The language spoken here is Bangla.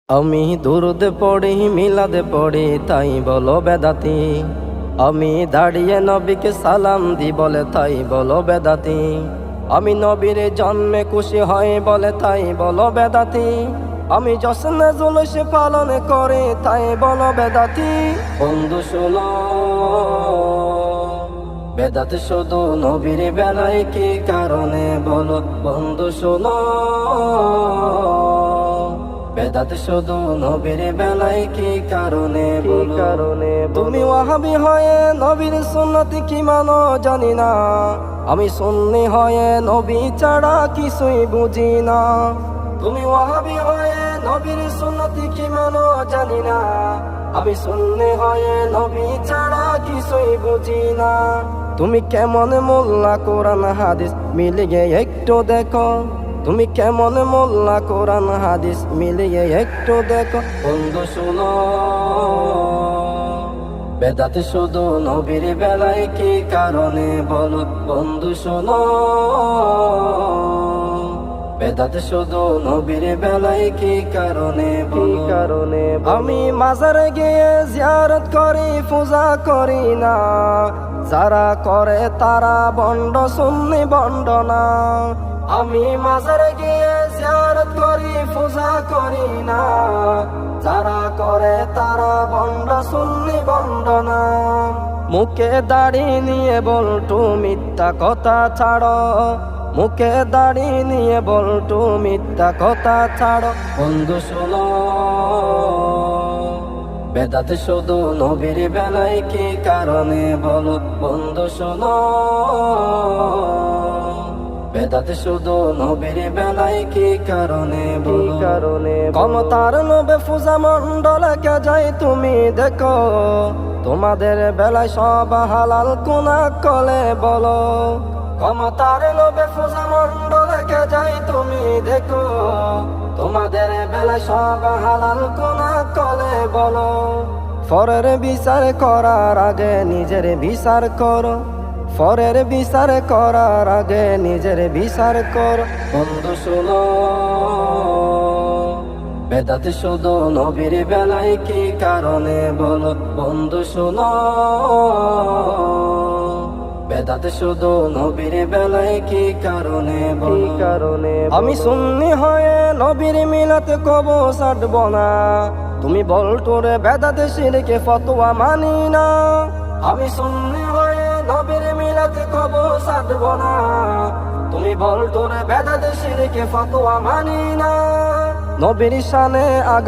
আমি দুরুদ পড়ি মিলাদ পড়ি তাই বলো বেদাতি। আমি দাঁড়িয়ে নবীকে সালাম দি বলে তাই বলো বেদাতি। আমি নবীর জন্মে খুশি হয় বলে তাই বলো বেদাতি। আমি জশ্নে জুলুস পালন করে তাই বলো বেদাতি। বন্ধু শোনো, বেদাত শুধু নবীর বেলায় কি কারণে বলো বন্ধু শোনো। বেদাত শুধু নবীর বেলায় কি কারণে বলো। তুমি ওয়াহাবি হয়ে নবীর সুন্নাত কি মানো জানি না, আমি সুন্নি হয়ে নবী ছাড়া কিছুই বুঝি না। তুমি ওয়াহাবি হয়ে নবীর সুন্নাত কি মানো জানি না, আমি সুন্নি হয়ে নবী ছাড়া কিছুই বুঝি না। তুমি কেমন মোল্লা কোরআন হাদিস মিলিয়ে একটু দেখো। তুমি কেমন মোল্লা কোরআন হাদিস মিলিয়ে একটু দেখো। বন্ধু শোনো, বেদাত শুধু নবীর বেলায় কি কারণে বলো বন্ধু শোনো। বেদাত শুধু নবীর বেলায় কি কারণে বলো। আমি মাজারে গিয়ে জিয়ারত করি পূজা করি না, যারা করে তারা বন্ড সুন্নি বন্ড না। আমি মাজারে গিয়ে জিয়ারত করি পূজা করি না, যারা করে তারা বন্ড সুন্নি বন্ড না। মুখে দাড়ি নিয়ে বলটু মিথ্যা কথা ছাড়ো, মুখে দাড়ি নিয়ে বলটু মিথ্যা কথা ছাড়ো। বন্ধু শোনো, বেদাত শুধু নবীর বেলায় কি কারণে বলো বন্ধু শোনো। বেদাত শুধু নবীর বেলায় কি কারণে বলো। ক্ষমতার লোভে পূজা মণ্ডলে কে যাই তুমি দেখো, তোমাদের বেলায় সব হালাল কোনা কলে বলো। ক্ষমতার লোভে পূজা মণ্ডলে কে যাই তুমি দেখো, তোমাদের বেলায় সব হালাল কোনা কলে বলো। পরের বিচার করার আগে নিজের বিচার করো, পরের বিচার করার আগে নিজের বিচার কর। বন্ধু শোনো, বেদাত শুধু নবীর বেলায় কি কারণে বলো বন্ধু শোনো। বেদাত শুধু নবীর বেলায় কি কারণে বলো। আমি সুন্নি হয়ে নবীর মিলাতে কবো ছাড়ব না, তুমি বলটুরে বেদাত শিরকে ফতোয়া মানি না। আমি সুন্নি হয়ে নবীর মিলাতে কবো ছাড়ব না, তুমি বলটুরে বেদাত শিরকে ফতোয়া মানি না। নবীর শানে আগা